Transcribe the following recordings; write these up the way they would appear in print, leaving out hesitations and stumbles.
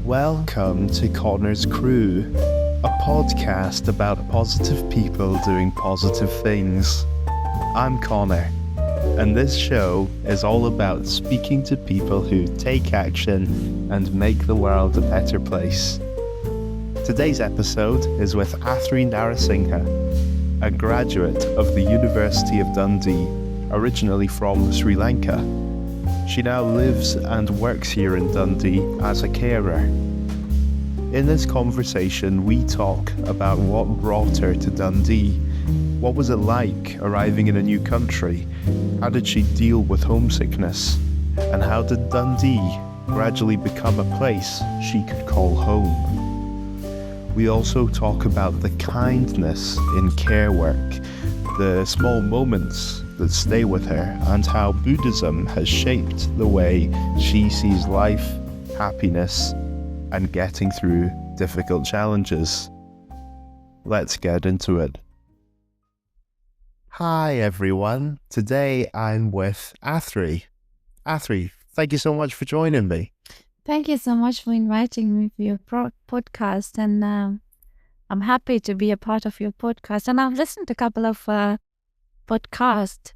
Welcome to Conor's Crew, a podcast about positive people doing positive things. I'm Conor, and this show is all about speaking to people who take action and make the world a better place. Today's episode is with Athri Narasinghe, a graduate of the University of Dundee, originally from Sri Lanka. She now lives and works here in Dundee as a carer. In this conversation, we talk about what brought her to Dundee. What was it like arriving in a new country? How did she deal with homesickness? And how did Dundee gradually become a place she could call home? We also talk about the kindness in care work, the small moments that stay with her, and how Buddhism has shaped the way she sees life, happiness, and getting through difficult challenges. Let's get into it. Hi everyone, today I'm with Athri. Athri, thank you so much for joining me. Thank you so much for inviting me for your podcast, and I'm happy to be a part of your podcast. And I've listened to a couple of podcasts,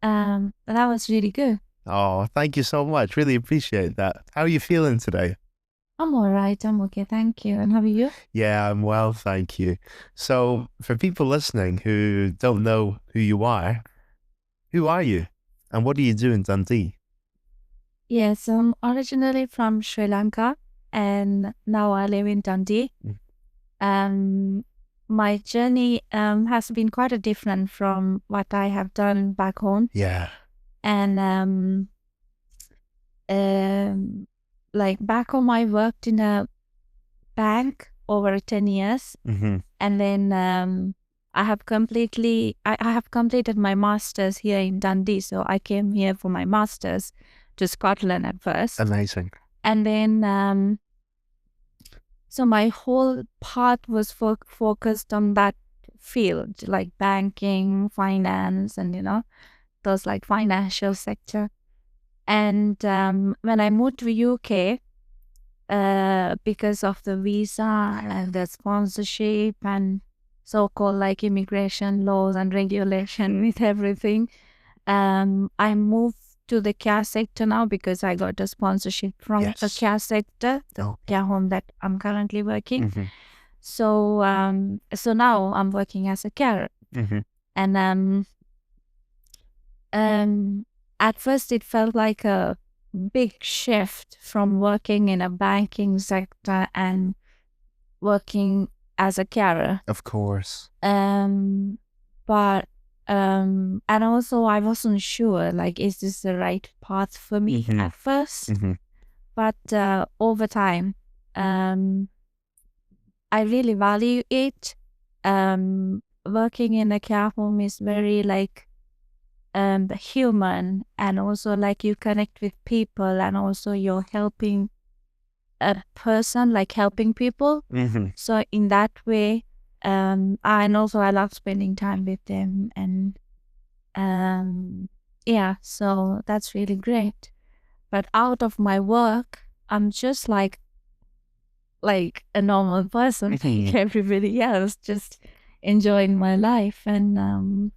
and that was really good. Oh, thank you so much. Really appreciate that. How are you feeling today? I'm all right. I'm okay. Thank you. And how are you? Yeah, I'm well, thank you. So, for people listening who don't know who you are you? And what do you do in Dundee? Yes, I'm originally from Sri Lanka, and now I live in Dundee. My journey has been quite different from what I have done back home. Yeah. And like back home, I worked in a bank over 10 years. Mm-hmm. And then I have completed my master's here in Dundee. So I came here for my master's to Scotland at first. Amazing. And then so my whole path was focused on that field, like banking, finance, and those like financial sector. And when I moved to UK, because of the visa and the sponsorship and so-called like immigration laws and regulation with everything, I moved to the care sector now because I got a sponsorship from the care sector, the care home that I'm currently working. Mm-hmm. So now I'm working as a carer. Mm-hmm. And at first it felt like a big shift from working in a banking sector and working as a carer. Of course. But and also I wasn't sure, like, is this the right path for me at first? Mm-hmm. But over time, I really value it. Working in a care home is very like human, and also like you connect with people, and also you're helping a person, like helping people. Mm-hmm. So in that way, and also I love spending time with them, and so that's really great. But out of my work, I'm just like a normal person, like everybody else, just enjoying my life. And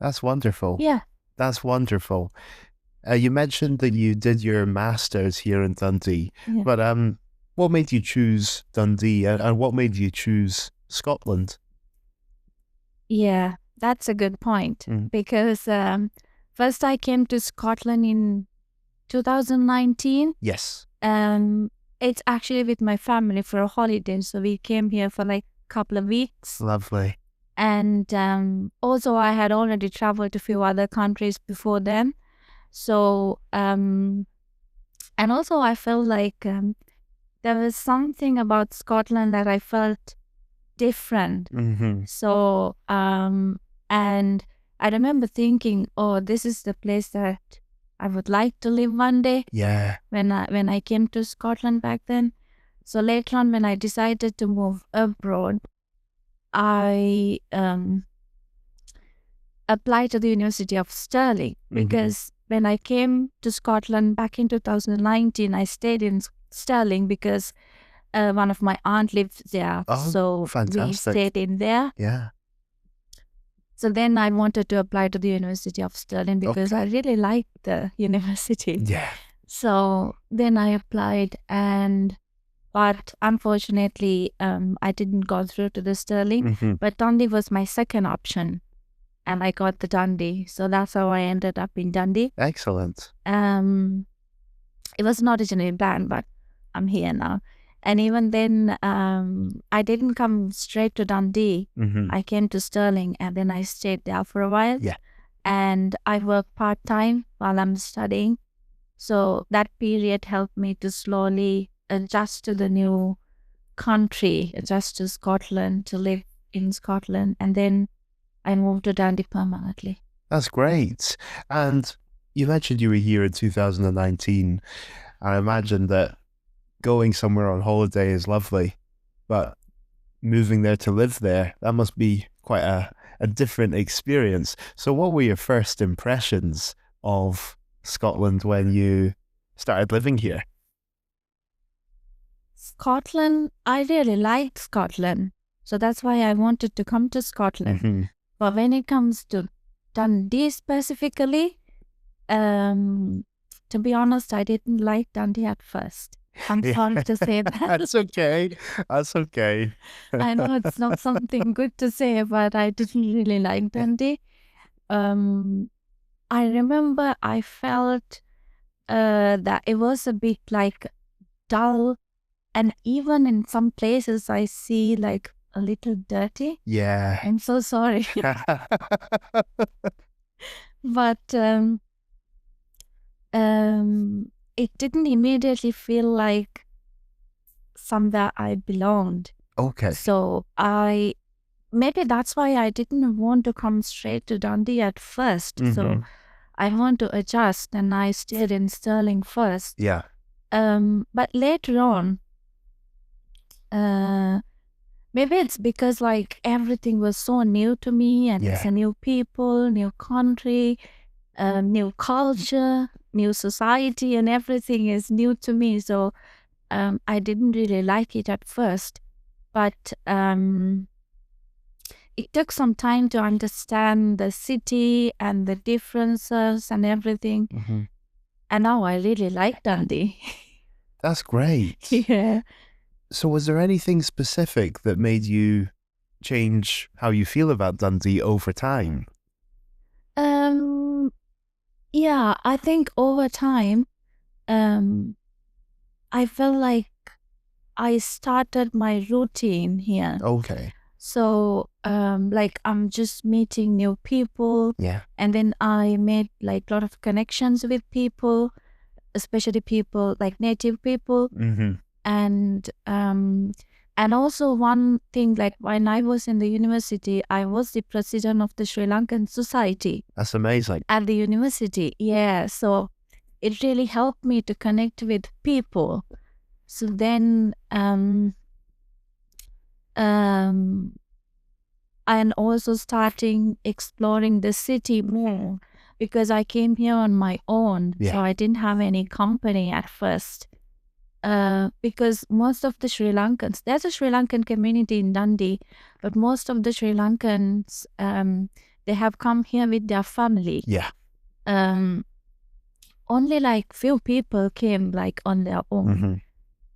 that's wonderful. Yeah. That's wonderful. You mentioned that you did your master's here in Dundee, but what made you choose Dundee, and what made you choose Scotland? Yeah, that's a good point, because first I came to Scotland in 2019. Yes. It's actually with my family for a holiday, so we came here for like a couple of weeks. Lovely. And also I had already traveled to a few other countries before then. So, and also I felt like there was something about Scotland that I felt different. Mm-hmm. So, and I remember thinking, oh, this is the place that I would like to live one day. Yeah. When I came to Scotland back then. So later on, when I decided to move abroad, I applied to the University of Stirling, because when I came to Scotland back in 2019, I stayed in Stirling because one of my aunt lives there. Oh, so we fantastic. stayed in there. Yeah. So then I wanted to apply to the University of Stirling because I really liked the university. Yeah. So then I applied, but unfortunately, I didn't go through to the Stirling. Mhm. But Dundee was my second option, and I got the Dundee. So that's how I ended up in Dundee. Excellent. It was not originally planned, but I'm here now. And even then, I didn't come straight to Dundee. Mhm. I came to Stirling, and then I stayed there for a while. Yeah. And I worked part-time while I'm studying. So that period helped me to slowly adjust to the new country, adjust to Scotland, to live in Scotland. And then I moved to Dundee permanently. That's great. And you mentioned you were here in 2019. I imagine that going somewhere on holiday is lovely, but moving there to live there, that must be quite a different experience. So what were your first impressions of Scotland when you started living here? Scotland, I really liked Scotland. So that's why I wanted to come to Scotland. Mhm. But when it comes to Dundee specifically, to be honest, I didn't like Dundee at first. I'm sorry to say that. That's okay. That's okay. I know it's not something good to say, but I didn't really like Dundee. I remember I felt that it was a bit like dull, and even in some places I see like a little dirty. Yeah. I'm so sorry. But it didn't immediately feel like somewhere I belonged. Okay. So maybe that's why I didn't want to come straight to Dundee at first. So Mhm. I want to adjust, and I stayed in Stirling first. Yeah. But later on, maybe it's because like everything was so new to me, and it's Yeah. a new people, new country, new culture, new society, and everything is new to me. So I didn't really like it at first, but it took some time to understand the city and the differences and everything. Mhm. And now I really like Dundee. That's great. Yeah. So was there anything specific that made you change how you feel about Dundee over time? Yeah, I think over time, I felt like I started my routine here. Okay. So, like I'm just meeting new people, Yeah. and then I made like a lot of connections with people, especially people like native people. Mm-hmm. And also one thing, like when I was in the university, I was the president of the Sri Lankan Society That's amazing. at the university. Yeah, so it really helped me to connect with people. So then, and also starting exploring the city more, because I came here on my own. Yeah. So I didn't have any company at first. Because most of the Sri Lankans, there's a Sri Lankan community in Dundee, but most of the Sri Lankans, they have come here with their family. Yeah. Only like few people came like on their own.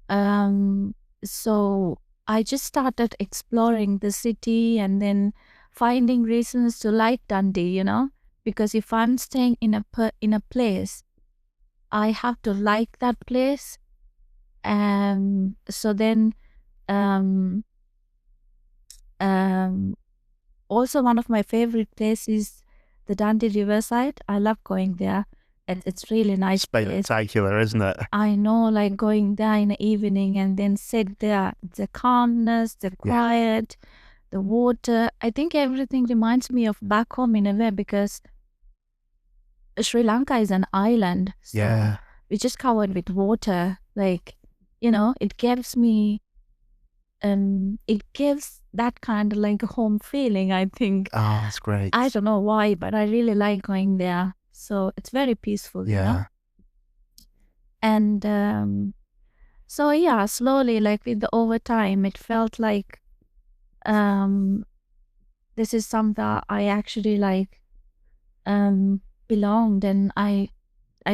Mm-hmm. So I just started exploring the city and then finding reasons to like Dundee, you know, because if I'm staying in a place, I have to like that place. So then, also one of my favorite places is the Dundee Riverside. I love going there. It's really nice place. Spectacular, isn't it? I know, like going there in the evening and then sit there, the calmness, the quiet, the water. I think everything reminds me of back home in a way, because Sri Lanka is an island. So we just covered with water. Like, you know, it gives me, it gives that kind of like a home feeling, I think. Oh, that's great. I don't know why, but I really like going there. So it's very peaceful, you know? And So yeah, slowly, like with the overtime, it felt like this is something I actually like belonged, and I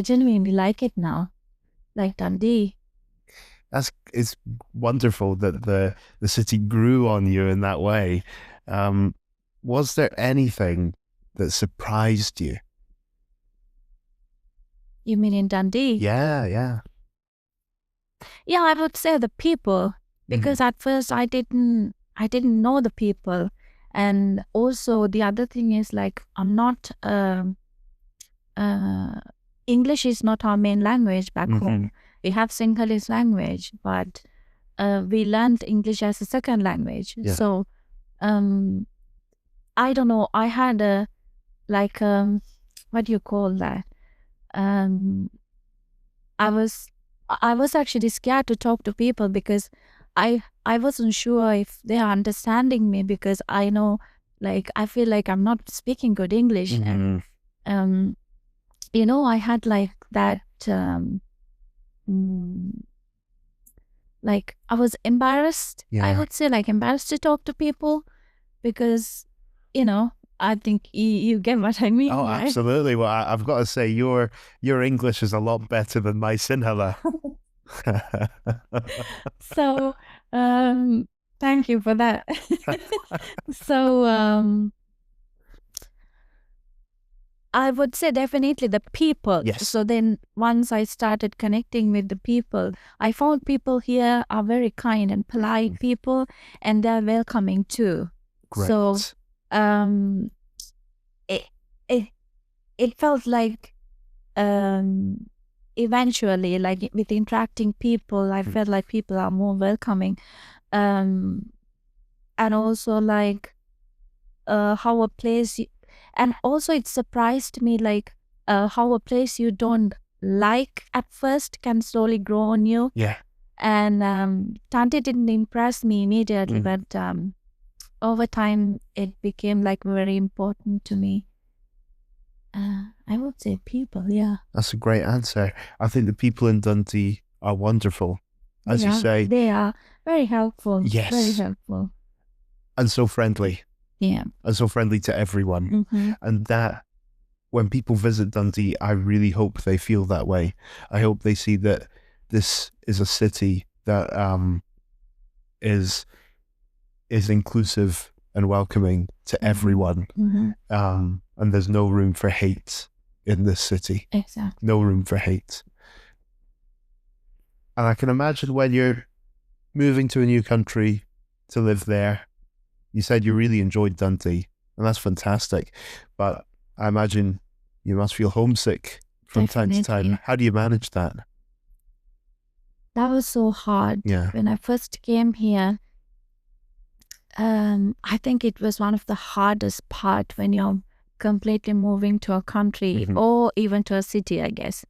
genuinely like it now, like Dundee. It's wonderful that the city grew on you in that way. Was there anything that surprised you? You mean in Dundee? Yeah, yeah. Yeah, I would say the people, because at first I didn't know the people, and also the other thing is like I'm not English is not our main language back home. We have Sinhalese language, but we learned English as a second language. Yeah. So I don't know. I had a like what do you call that? Um, I was actually scared to talk to people because I wasn't sure if they are understanding me, because I know, like, I feel like I'm not speaking good English, and I had like that mm, like I was embarrassed. I Yeah. would say like embarrassed to talk to people because I think you get what I mean, Oh, right? absolutely. Well, I've got to say, your English is a lot better than my Sinhala. So thank you for that. So I would say definitely the people. Yes. So then once I started connecting with the people, I found people here are very kind and polite people, and they're welcoming too. Great. So it it it felt like eventually, like with interacting people, I felt like people are more welcoming. And also like how a place and also it surprised me, like how a place you don't like at first can slowly grow on you. Yeah. And Tante didn't impress me immediately, but over time it became like very important to me. I would say people, yeah. That's a great answer. I think the people in Dundee are wonderful. As you say, They are very helpful. Yes. Very helpful. And so friendly. Yeah. And so friendly to everyone. And that, when people visit Dundee, I really hope they feel that way. I hope they see that this is a city that is inclusive and welcoming to everyone. And there's no room for hate in this city. Exactly. No room for hate. And I can imagine when you're moving to a new country to live there, you said you really enjoyed Dundee, and that's fantastic. But I imagine you must feel homesick from time to time. How do you manage that? That was so hard. Yeah. When I first came here, I think it was one of the hardest part when you're completely moving to a country or even to a city, I guess.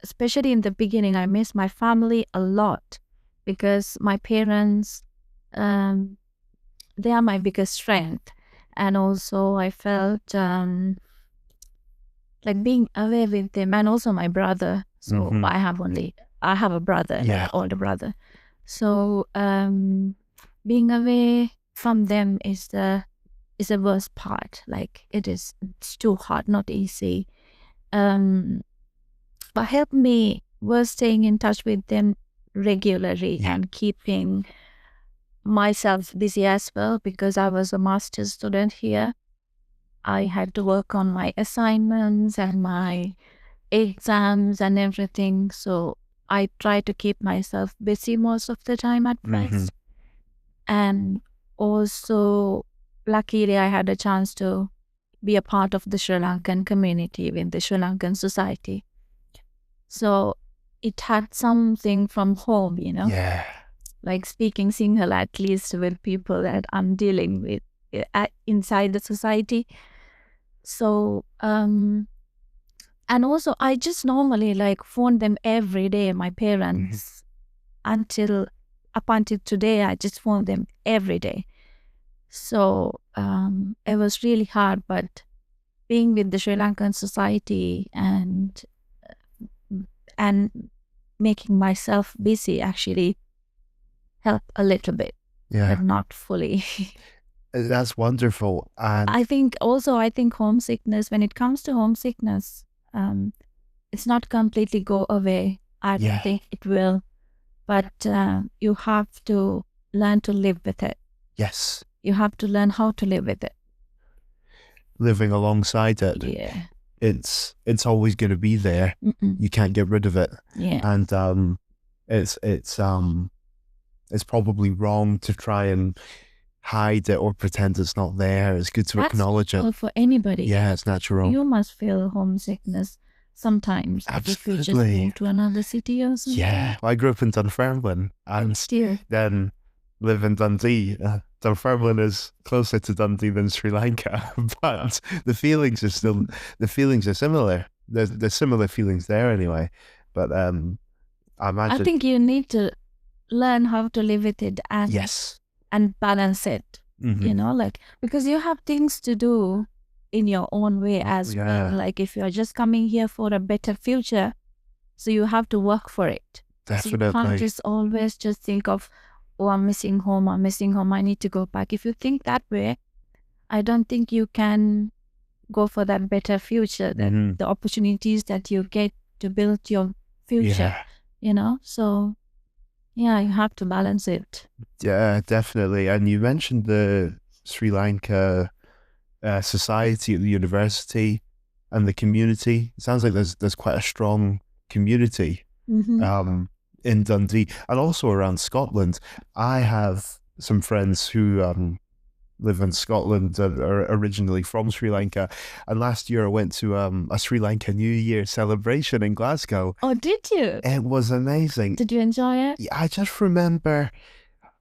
Especially in the beginning, I miss my family a lot because my parents, they are my biggest strength. And also I felt like being away with them, and also my brother. So I have a brother, an older brother. So being away from them is the worst part. Like it's too hard, not easy. What helped me was staying in touch with them regularly and keeping myself busy as well, because I was a master's student here. I had to work on my assignments and my exams and everything. So I try to keep myself busy most of the time at first. And also, luckily, I had a chance to be a part of the Sri Lankan community with the Sri Lankan society. So it had something from home, Yeah. like speaking Sinhala at least with people that I'm dealing with inside the society. So, and also I just normally like phone them every day, my parents, up until today, I just phone them every day. So it was really hard, but being with the Sri Lankan society and making myself busy actually help a little bit, but not fully. That's wonderful. And I think homesickness, when it comes to homesickness, it's not completely go away. I don't think it will, but you have to learn to live with it. Yes. You have to learn how to live with it. Living alongside it. Yeah. It's always going to be there. You can't get rid of it. Yeah. And it's probably wrong to try and hide it or pretend it's not there. It's good to acknowledge it. For anybody. Yeah, it's natural. You must feel homesickness sometimes. Absolutely. If you just move to another city or something. Yeah. Well, I grew up in Dunfermline and then live in Dundee. Dunfermline is closer to Dundee than Sri Lanka, but the feelings are similar. There's similar feelings there anyway. But I imagine. I think you need to learn how to live with it and balance it. You know, like, because you have things to do in your own way as well. Like, if you're just coming here for a better future, so you have to work for it. Definitely. So you can't just always just think of, oh, I'm missing home, I need to go back. If you think that way, I don't think you can go for that better future, that the opportunities that you get to build your future, you know? So, yeah, you have to balance it. Yeah, definitely. And you mentioned the Sri Lanka society at the university and the community. It sounds like there's quite a strong community in Dundee and also around Scotland. I have some friends who live in Scotland and are originally from Sri Lanka, and last year I went to a Sri Lanka New Year celebration in Glasgow. Oh, did you? It was amazing. Did you enjoy it? Yeah, I just remember,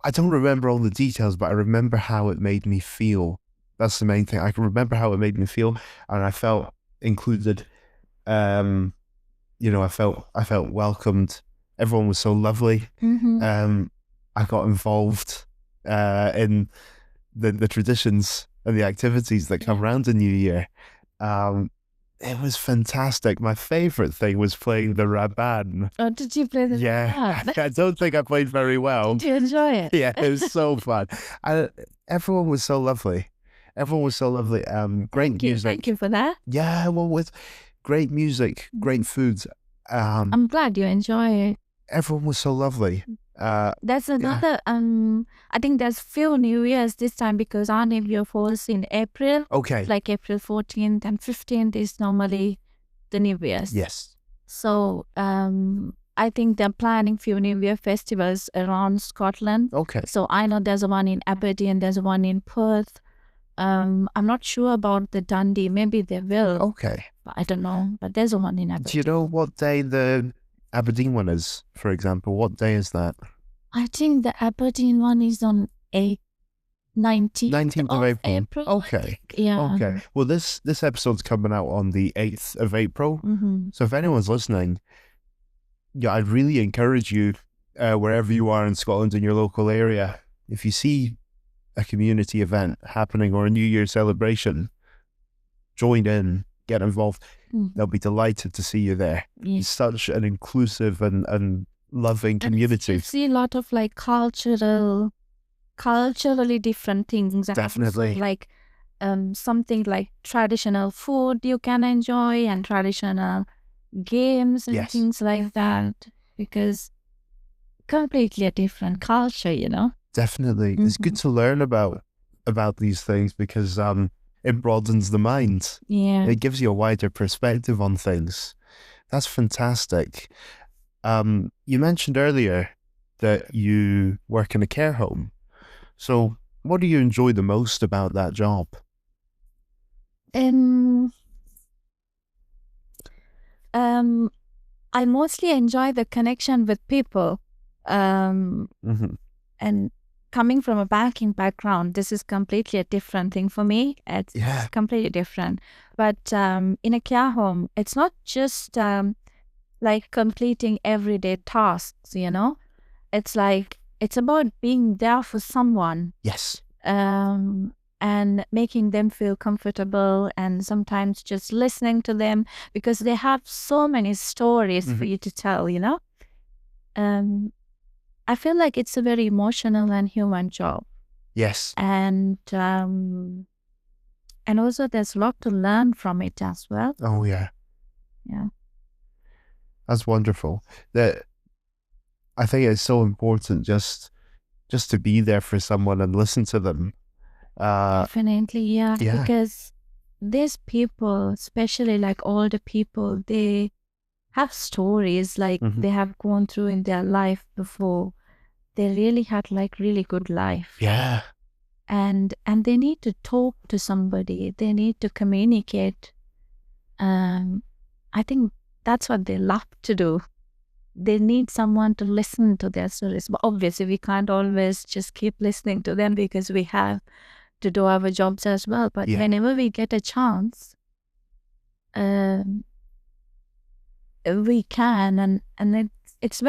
I don't remember all the details, but I remember how it made me feel. That's the main thing. I can remember how it made me feel, and I felt included. You know, I felt welcomed. Everyone was so lovely. I got involved in the traditions and the activities that come around the New Year. It was fantastic. My favourite thing was playing the raban. Oh, did you play the raban? I don't think I played very well. Did you enjoy it? Yeah, it was so fun. Everyone was so lovely. Great music. Thank you for that. Yeah, well, with great music, great food. I'm glad you enjoy it. Everyone was so lovely. There's another, I think there's few New Year's this time because our New Year falls in April. Okay. Like April 14th and 15th is normally the New Year's. Yes. So I think they're planning few New Year festivals around Scotland. Okay. So I know there's one in Aberdeen, there's one in Perth. I'm not sure about the Dundee. Maybe they will. Okay. But I don't know. But there's one in Aberdeen. Do you know what day the Aberdeen one is, for example? What day is that? I think the Aberdeen one is on 19th of April. Okay. Yeah. Okay. Well, this episode's coming out on the 8th of April. So if anyone's listening, yeah, I'd really encourage you, wherever you are in Scotland, in your local area, if you see a community event happening or a New Year celebration, join in, get involved. They'll be delighted to see you there. Yes. It's such an inclusive and loving community. You see a lot of like culturally different things. Definitely. Like something like traditional food you can enjoy and traditional games and things like that, because completely a different culture, you know. Definitely. It's good to learn about these things because it broadens the mind. Yeah. It gives you a wider perspective on things. That's fantastic. You mentioned earlier that you work in a care home. So what do you enjoy the most about that job? I mostly enjoy the connection with people. And coming from a banking background, this is completely a different thing for me. It's completely different. But in a care home, it's not just like completing everyday tasks, you know. It's like, it's about being there for someone. Yes. And making them feel comfortable, and sometimes just listening to them, because they have so many stories for you to tell, you know. I feel like it's a very emotional and human job. Yes. And also there's a lot to learn from it as well. Oh, yeah. Yeah. That's wonderful. That I think it's so important just to be there for someone and listen to them. Definitely, yeah. Because these people, especially like older people, they have stories like they have gone through in their life before. They really had like really good life. Yeah. And they need to talk to somebody. They need to communicate. I think that's what they love to do. They need someone to listen to their stories. But obviously, we can't always just keep listening to them because we have to do our jobs as well. But whenever we get a chance, we can, and it's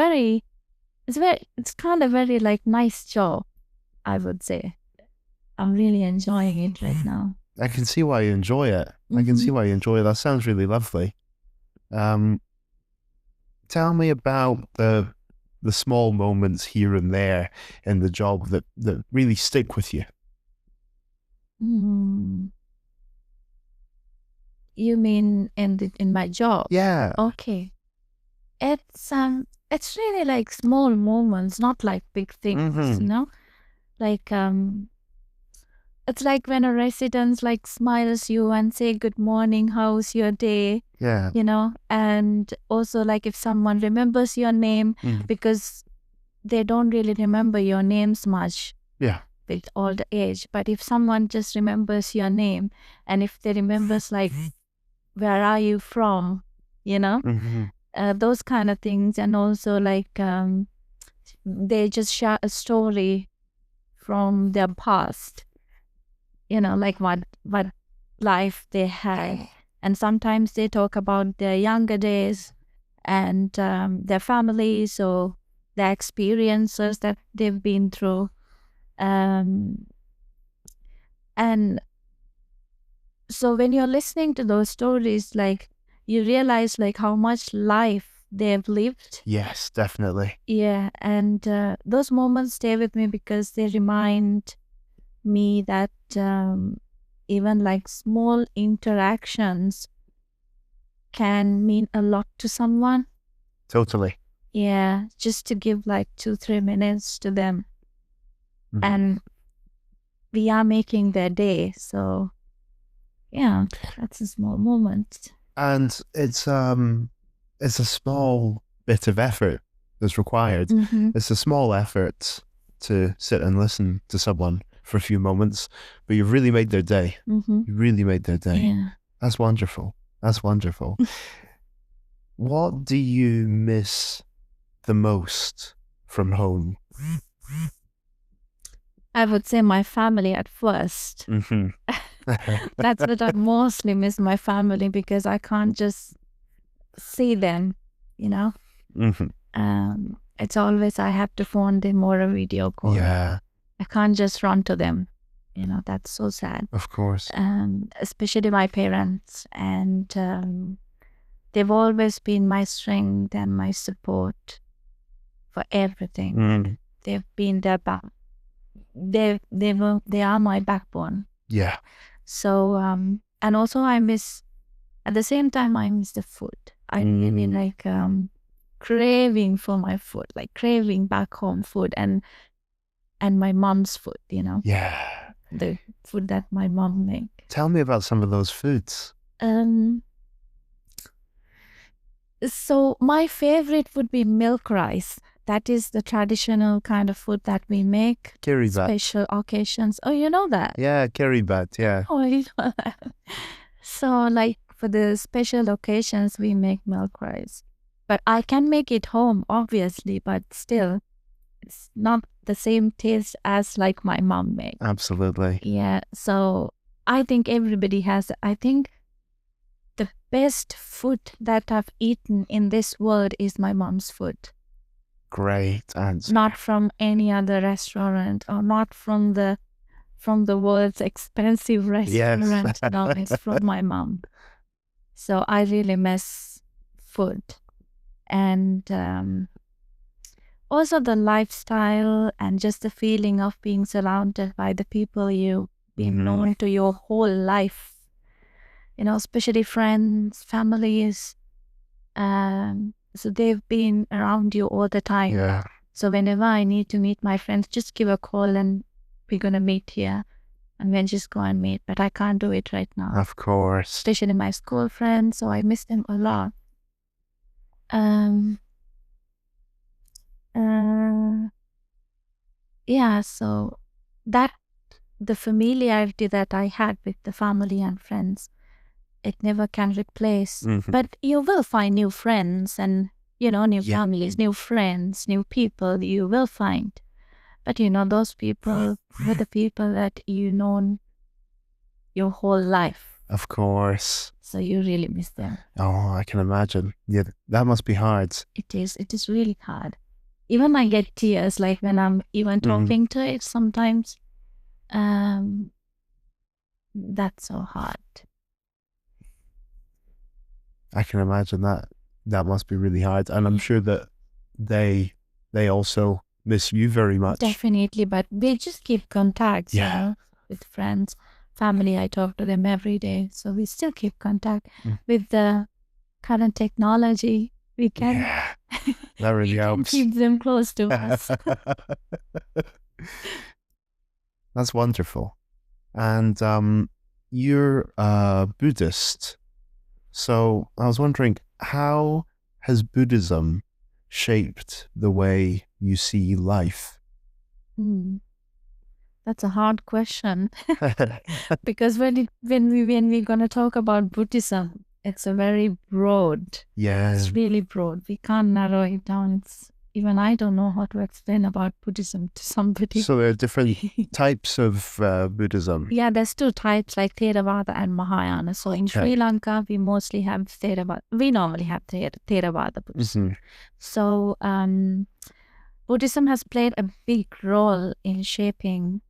kind of very like nice job, I would say. I'm really enjoying it right now. I can see why you enjoy it. I can see why you enjoy it. That sounds really lovely. Tell me about the small moments here and there in the job that really stick with you. You mean in my job? Yeah. Okay. It's really like small moments, not like big things, you know? Like it's like when a resident like smiles you and say good morning, how's your day? Yeah. You know, and also like if someone remembers your name, because they don't really remember your names much. Yeah. With all the age, but if someone just remembers your name, and if they remembers like where are you from, you know, those kind of things, and also like they just share a story from their past, you know, like what life they had, and sometimes they talk about their younger days and their families or their experiences that they've been through. And so when you're listening to those stories, like you realize like how much life they've lived. Yes, definitely. Yeah, and those moments stay with me because they remind me that even like small interactions can mean a lot to someone. Totally. Yeah, just to give like 2-3 minutes to them, and we are making their day. So yeah, that's a small moment. And it's a small bit of effort that's required. It's a small effort to sit and listen to someone for a few moments, but you've really made their day. You really made their day. Yeah. That's wonderful. That's wonderful. What do you miss the most from home? I would say my family at first. That's what I mostly miss, my family, because I can't just see them, you know. It's always I have to phone them or a video call. Yeah. I can't just run to them, you know. That's so sad. Of course. Especially my parents, and they've always been my strength and my support for everything. They've been their back. They are my backbone. Yeah. So and also I miss, at the same time I miss the food. I really like craving for my food, like craving back home food and my mom's food, you know. Yeah. The food that my mom make. Tell me about some of those foods. So my favorite would be milk rice. That is the traditional kind of food that we make. Kiribat. Special occasions. Oh, you know that? Yeah, kiribat, yeah. Oh, you know that. So like for the special occasions, we make milk rice. But I can make it home, obviously, but still, it's not the same taste as like my mom makes. Absolutely. Yeah, so I think everybody has, I think the best food that I've eaten in this world is my mom's food. Great answer. Not from any other restaurant or not from the world's expensive restaurant. Yes. No, it's from my mom. So I really miss food. And also the lifestyle and just the feeling of being surrounded by the people you've been known to your whole life, especially friends, families. So they've been around you all the time. Yeah. So whenever I need to meet my friends, just give a call and we're going to meet here. And then just go and meet. But I can't do it right now. Of course. Especially my school friends. So I miss them a lot. Yeah, so that the familiarity that I had with the family and friends, it never can replace. But you will find new friends and, new families, new friends, new people you will find. But, those people were the people that you known your whole life. Of course. So you really miss them. Oh, I can imagine. Yeah, that must be hard. It is really hard. Even I get tears, like when I'm even talking to it sometimes. That's so hard. I can imagine that. That must be really hard. And I'm sure that they also miss you very much. Definitely, but we just keep contact, with friends, family. I talk to them every day. So we still keep contact. With the current technology, we can, that really helps. Keep them close to us. That's wonderful. And you're Buddhist. So I was wondering, how has Buddhism shaped the way you see life? That's a hard question. Because when we're gonna talk about Buddhism, it's a very broad. Yeah. It's really broad. We can't narrow it down. Even I don't know how to explain about Buddhism to somebody. So there are different types of Buddhism. Yeah, there's two types, like Theravada and Mahayana. So in Sri Lanka, we mostly have Theravada. We normally have Theravada Buddhism. So Buddhism has played a big role in shaping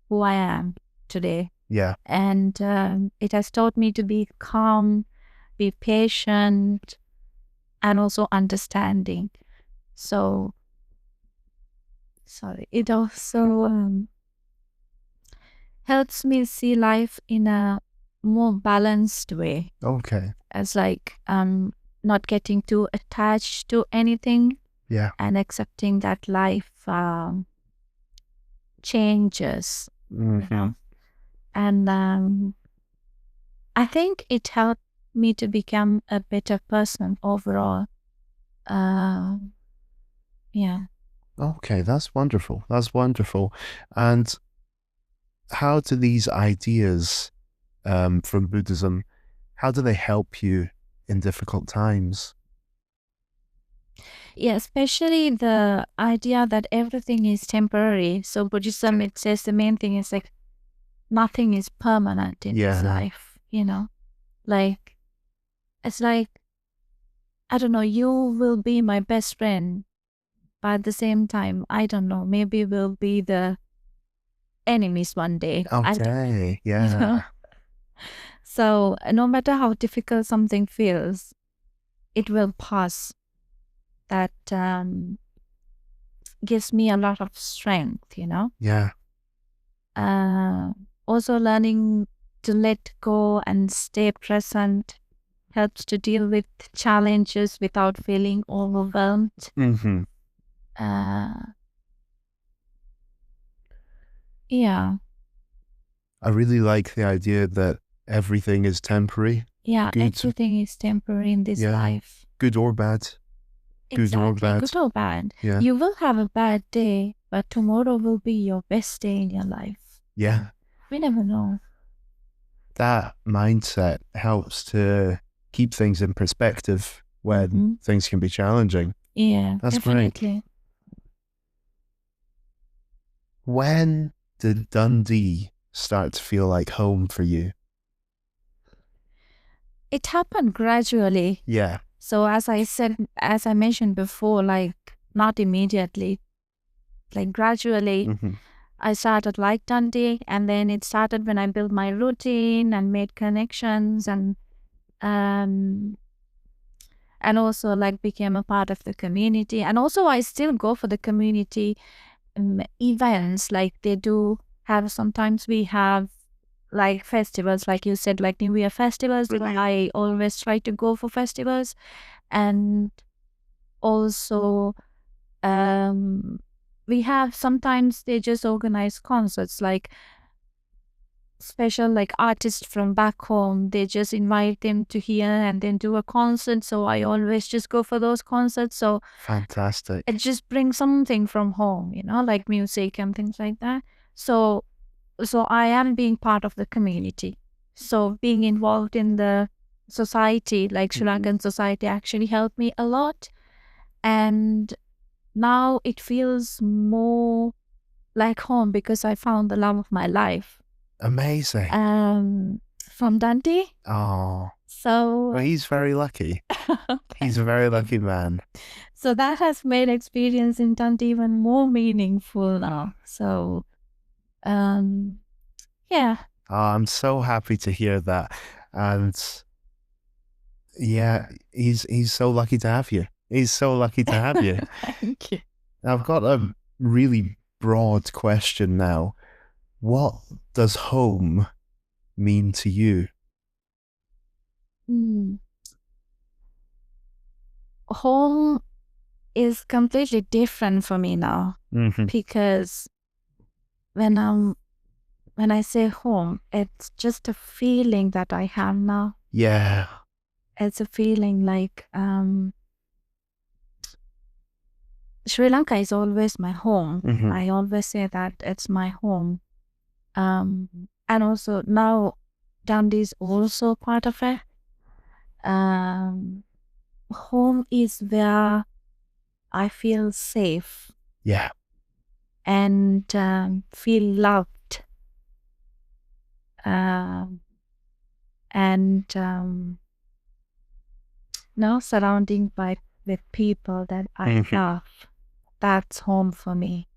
who I am today. Yeah. And it has taught me to be calm, be patient, and also understanding. So, it also helps me see life in a more balanced way. Okay. As like not getting too attached to anything. Yeah. And accepting that life changes. And I think it helped me to become a better person overall. Yeah. Okay, that's wonderful. That's wonderful. And how do these ideas from Buddhism, how do they help you in difficult times? Yeah, especially the idea that everything is temporary. So Buddhism, it says the main thing is like nothing is permanent in this life, Like, it's like, I don't know, you will be my best friend. But at the same time, I don't know, maybe we'll be the enemies one day. Okay, yeah. So no matter how difficult something feels, it will pass. That gives me a lot of strength, Yeah. Also learning to let go and stay present helps to deal with challenges without feeling overwhelmed. Yeah. I really like the idea that everything is temporary. Yeah, everything is temporary in this life. Good or bad. Good or bad. Good or bad. Yeah. You will have a bad day, but tomorrow will be your best day in your life. Yeah. We never know. That mindset helps to keep things in perspective when things can be challenging. Yeah, that's definitely. Great. When did Dundee start to feel like home for you? It happened gradually. Yeah. So as I mentioned before, like not immediately, like gradually, I started like Dundee, and then it started when I built my routine and made connections, and and also like became a part of the community. And also I still go for the community events. Like they do have, sometimes we have like festivals, like you said, like New Year festivals. I always try to go for festivals. And also we have, sometimes they just organize concerts, like special like artists from back home, they just invite them to here and then do a concert. So I always just go for those concerts. So Fantastic. it just brings something from home, like music and things like that. So I am being part of the community. So being involved in the society, like Sri Lankan society, actually helped me a lot. And now it feels more like home because I found the love of my life. Amazing. From Dundee. Oh, So well, he's very lucky. He's a very lucky man. So that has made experience in Dundee even more meaningful now. So, yeah. Oh, I'm so happy to hear that. And yeah, he's so lucky to have you. He's so lucky to have you. Thank you. I've got a really broad question now. What does home mean to you? Home is completely different for me now, because when I say home, it's just a feeling that I have now. Yeah. It's a feeling like Sri Lanka is always my home. I always say that it's my home. And also now Dundee is also part of it. Home is where I feel safe. Yeah. And feel loved. And surrounding with people that I love. That's home for me.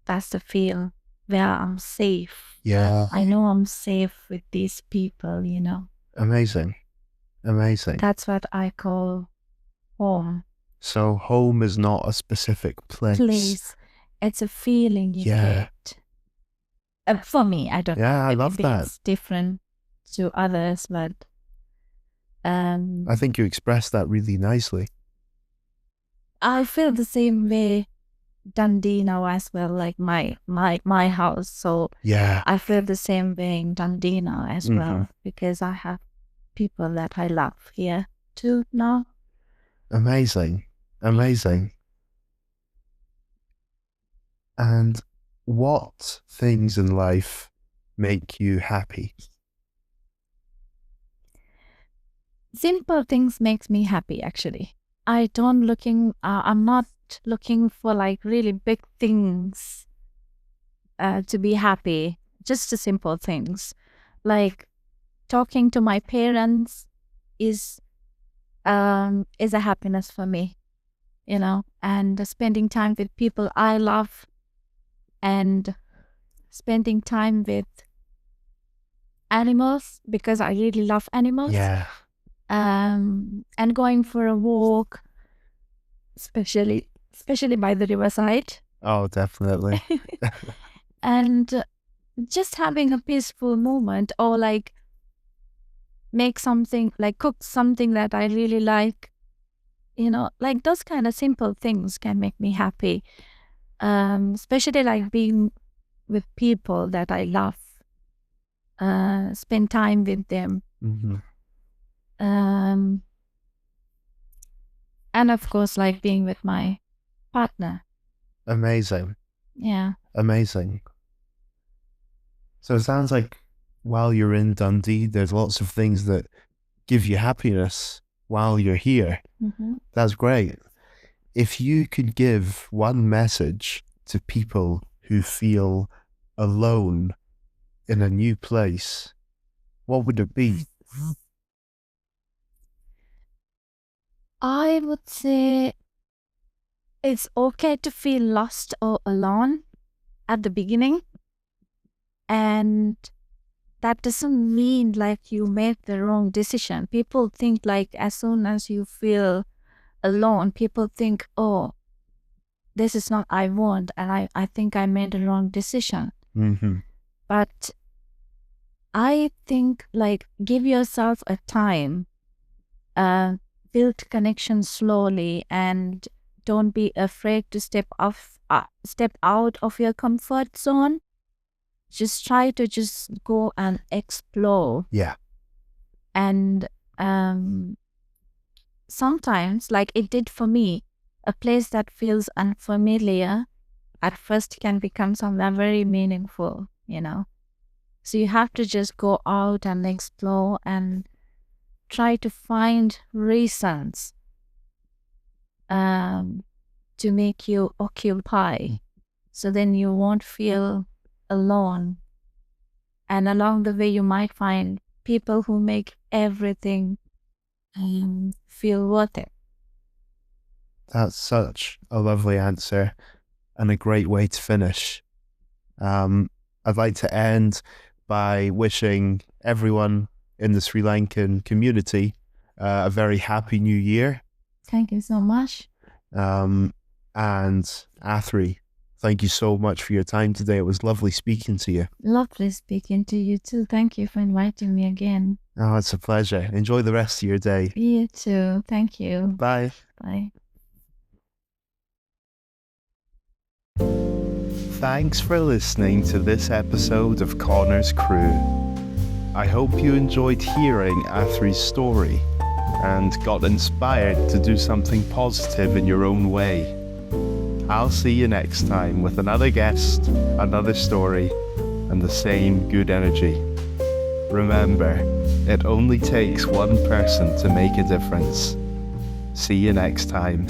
That's the feel where I'm safe. Yeah. I know I'm safe with these people, Amazing. Amazing. That's what I call home. So home is not a specific place. It's a feeling you get. For me, I don't know. Yeah, I love that. It's different to others, but I think you expressed that really nicely. I feel the same way Dundee now as well, like my house. So yeah, I feel the same way in Dundee now as well, because I have people that I love here too now. Amazing. Amazing. And what things in life make you happy? Simple things makes me happy, actually. I'm not looking for like really big things to be happy. Just the simple things. Like talking to my parents is a happiness for me, and spending time with people I love, and spending time with animals because I really love animals. Yeah. And going for a walk, especially by the riverside. Oh, definitely. And just having a peaceful moment, or like make something, like cook something that I really like, like those kind of simple things can make me happy. Especially like being with people that I love, spend time with them. And of course, like being with my partner. Amazing. Yeah. Amazing. So it sounds like while you're in Dundee, there's lots of things that give you happiness while you're here. That's great. If you could give one message to people who feel alone in a new place, what would it be? I would say it's okay to feel lost or alone at the beginning. And that doesn't mean like you made the wrong decision. People think like as soon as you feel alone, people think, oh, this is not I want, and I think I made a wrong decision. Mm-hmm. But I think, like, give yourself a time, build connection slowly, and don't be afraid to step out of your comfort zone. Just try to just go and explore. Yeah. And sometimes, like it did for me, a place that feels unfamiliar at first can become something very meaningful, you know. So you have to just go out and explore and try to find reasons to make you occupy. So then you won't feel alone. And along the way, you might find people who make everything feel worth it. That's such a lovely answer and a great way to finish. I'd like to end by wishing everyone in the Sri Lankan community a very happy new year. Thank you so much. And Athri, thank you so much for your time today. It was lovely speaking to you. Lovely speaking to you too. Thank you for inviting me again. Oh, it's a pleasure. Enjoy the rest of your day. You too. Thank you. Bye. Bye. Thanks for listening to this episode of Conor's Crew. I hope you enjoyed hearing Athri's story and got inspired to do something positive in your own way. I'll see you next time with another guest, another story, and the same good energy. Remember, it only takes one person to make a difference. See you next time.